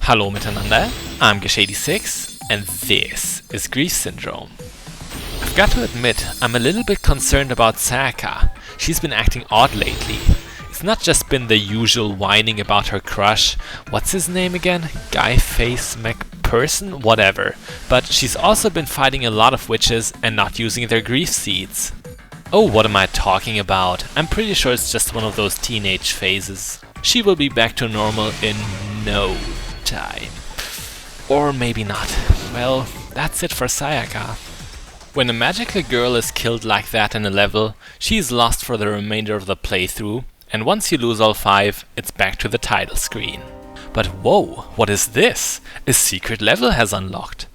Hallo miteinander, I'm Gish86 and this is Grief Syndrome. I've got to admit, I'm a little bit concerned about Sayaka. She's been acting odd lately. It's not just been the usual whining about her crush, what's his name again? Guy Face McPerson? Whatever. But she's also been fighting a lot of witches and not using their grief seeds. Oh, what am I talking about? I'm pretty sure it's just one of those teenage phases. She will be back to normal in no time. Or maybe not. Well, that's it for Sayaka. When a Magicka girl is killed like that in a level, she's lost for the remainder of the playthrough, and once you lose all 5, it's back to the title screen. But whoa, what is this? A secret level has unlocked.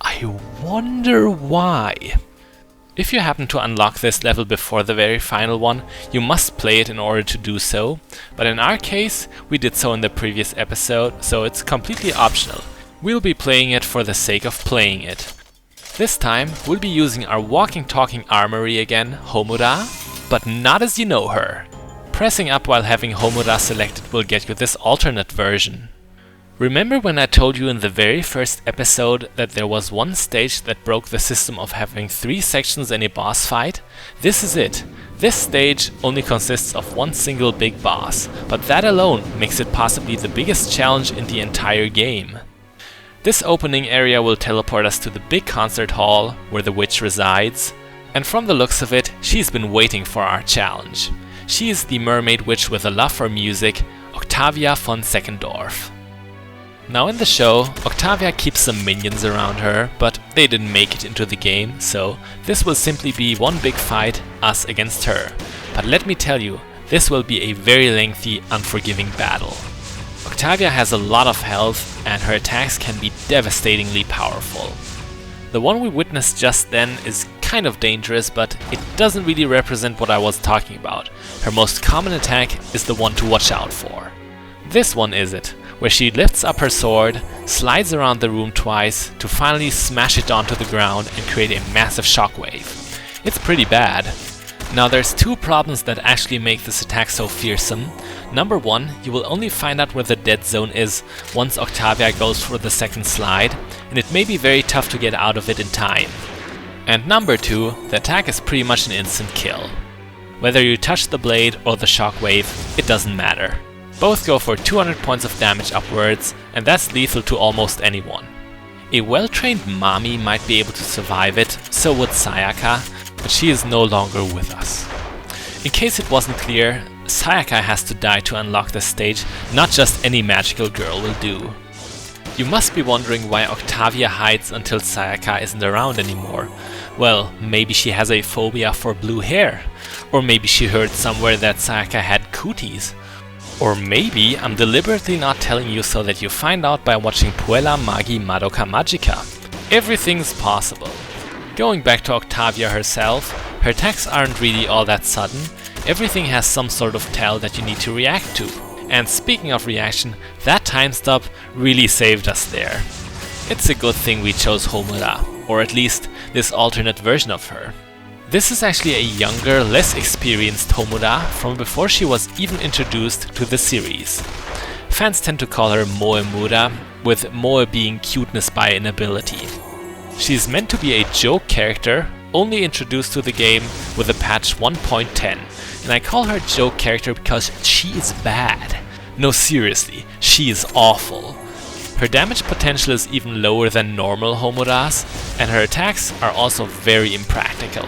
I wonder why. If you happen to unlock this level before the very final one, you must play it in order to do so, but in our case, we did so in the previous episode, so it's completely optional. We'll be playing it for the sake of playing it. This time, we'll be using our walking-talking armory again, Homura, but not as you know her. Pressing up while having Homura selected will get you this alternate version. Remember when I told you in the very first episode that there was one stage that broke the system of having 3 sections in a boss fight? This is it. This stage only consists of one single big boss, but that alone makes it possibly the biggest challenge in the entire game. This opening area will teleport us to the big concert hall where the witch resides, and from the looks of it, she's been waiting for our challenge. She is the mermaid witch with a love for music, Octavia von Seckendorf. Now in the show, Octavia keeps some minions around her, but they didn't make it into the game, so this will simply be one big fight, us against her. But let me tell you, this will be a very lengthy, unforgiving battle. Octavia has a lot of health, and her attacks can be devastatingly powerful. The one we witnessed just then is kind of dangerous, but it doesn't really represent what I was talking about. Her most common attack is the one to watch out for. This one is it, where she lifts up her sword, slides around the room twice to finally smash it onto the ground and create a massive shockwave. It's pretty bad. Now there's 2 problems that actually make this attack so fearsome. Number 1, you will only find out where the dead zone is once Octavia goes for the second slide, and it may be very tough to get out of it in time. And number 2, the attack is pretty much an instant kill. Whether you touch the blade or the shockwave, it doesn't matter. Both go for 200 points of damage upwards, and that's lethal to almost anyone. A well-trained Mami might be able to survive it, so would Sayaka, but she is no longer with us. In case it wasn't clear, Sayaka has to die to unlock this stage, not just any magical girl will do. You must be wondering why Octavia hides until Sayaka isn't around anymore. Well, maybe she has a phobia for blue hair, or maybe she heard somewhere that Sayaka had cooties. Or maybe I'm deliberately not telling you so that you find out by watching Puella, Magi, Madoka, Magicka. Everything's possible. Going back to Octavia herself, her attacks aren't really all that sudden. Everything has some sort of tell that you need to react to. And speaking of reaction, that time stop really saved us there. It's a good thing we chose Homura, or at least this alternate version of her. This is actually a younger, less experienced Homura from before she was even introduced to the series. Fans tend to call her Moemura, with Moe being cuteness by inability. She's meant to be a joke character, only introduced to the game with a patch 1.10, and I call her joke character because she is bad. No, seriously, she is awful. Her damage potential is even lower than normal Homura's, and her attacks are also very impractical.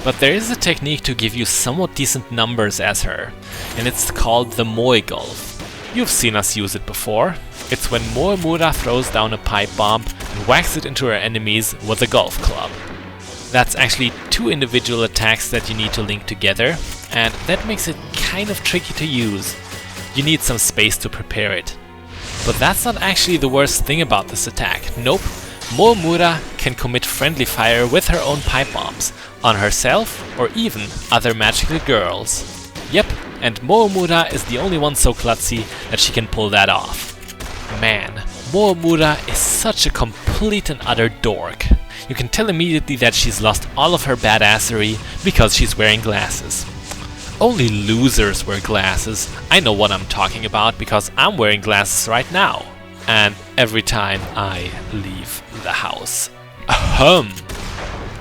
But there is a technique to give you somewhat decent numbers as her, and it's called the Moe Gulf. You've seen us use it before. It's when Moemura throws down a pipe bomb and whacks it into her enemies with a golf club. That's actually 2 individual attacks that you need to link together, and that makes it kind of tricky to use. You need some space to prepare it. But that's not actually the worst thing about this attack. Nope. Moemura can commit friendly fire with her own pipe bombs, on herself or even other magical girls. Yep, and Moemura is the only one so klutzy that she can pull that off. Man, Moemura is such a complete and utter dork. You can tell immediately that she's lost all of her badassery because she's wearing glasses. Only losers wear glasses. I know what I'm talking about because I'm wearing glasses right now. and every time I leave the house. Ahem.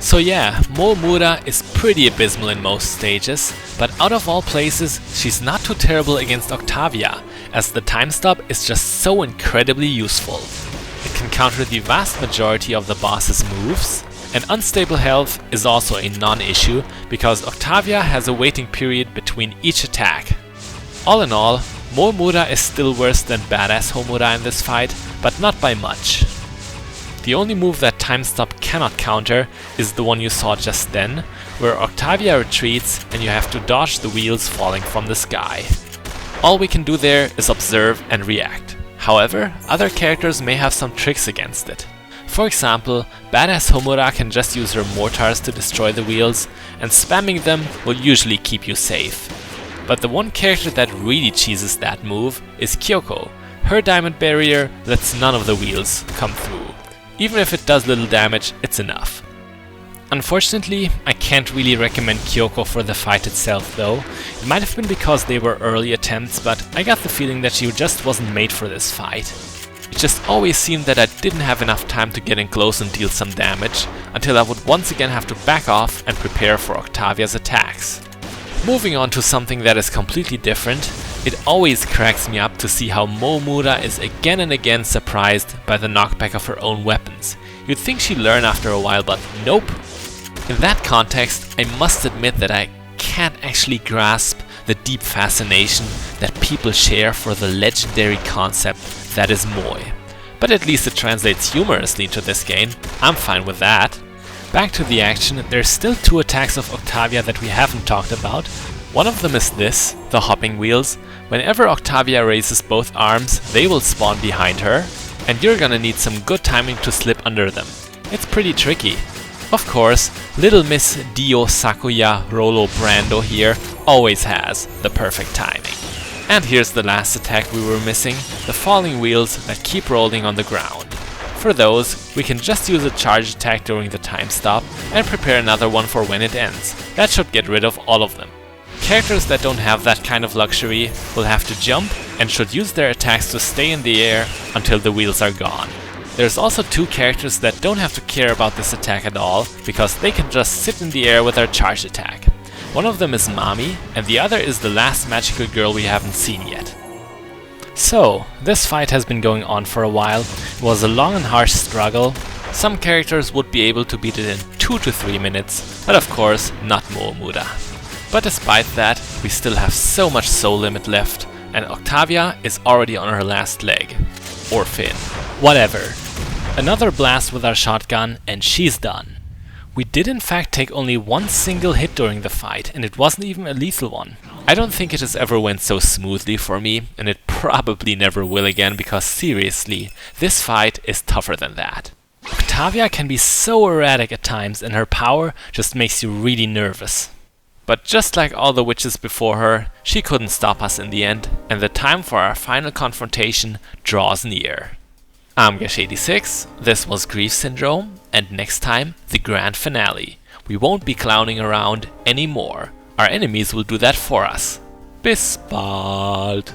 So yeah, Moomura is pretty abysmal in most stages, but out of all places, she's not too terrible against Octavia, as the time stop is just so incredibly useful. It can counter the vast majority of the boss's moves, and unstable health is also a non-issue because Octavia has a waiting period between each attack. All in all, Moomura is still worse than Badass Homura in this fight, but not by much. The only move that Time Stop cannot counter is the one you saw just then, where Octavia retreats and you have to dodge the wheels falling from the sky. All we can do there is observe and react. However, other characters may have some tricks against it. For example, Badass Homura can just use her mortars to destroy the wheels, and spamming them will usually keep you safe. But the one character that really cheeses that move is Kyoko. Her diamond barrier lets none of the wheels come through. Even if it does little damage, it's enough. Unfortunately, I can't really recommend Kyoko for the fight itself though. It might have been because they were early attempts, but I got the feeling that she just wasn't made for this fight. It just always seemed that I didn't have enough time to get in close and deal some damage, until I would once again have to back off and prepare for Octavia's attacks. Moving on to something that is completely different, it always cracks me up to see how Moomura is again and again surprised by the knockback of her own weapons. You'd think she'd learn after a while, but nope. In that context, I must admit that I can't actually grasp the deep fascination that people share for the legendary concept that is Moi. But at least it translates humorously into this game. I'm fine with that. Back to the action, there's still two attacks of Octavia that we haven't talked about. One of them is this, the hopping wheels. Whenever Octavia raises both arms, they will spawn behind her, and you're gonna need some good timing to slip under them. It's pretty tricky. Of course, Little Miss Dio Sakuya Rolo Brando here always has the perfect timing. And here's the last attack we were missing, the falling wheels that keep rolling on the ground. For those, we can just use a charge attack during the time stop and prepare another one for when it ends. That should get rid of all of them. Characters that don't have that kind of luxury will have to jump and should use their attacks to stay in the air until the wheels are gone. There's also two characters that don't have to care about this attack at all, because they can just sit in the air with their charge attack. One of them is Mami, and the other is the last magical girl we haven't seen yet. So, this fight has been going on for a while. It was a long and harsh struggle. Some characters would be able to beat it in 2 to 3 minutes, but of course not Moomura. But despite that, we still have so much soul limit left, and Octavia is already on her last leg. Or fin. Whatever. Another blast with our shotgun, and she's done. We did in fact take only one single hit during the fight, and it wasn't even a lethal one. I don't think it has ever went so smoothly for me, and it probably never will again, because seriously, this fight is tougher than that. Octavia can be so erratic at times, and her power just makes you really nervous. But just like all the witches before her, she couldn't stop us in the end, and the time for our final confrontation draws near. I'm Gash86, this was Grief Syndrome, and next time, the grand finale. We won't be clowning around anymore. Our enemies will do that for us. Bis bald!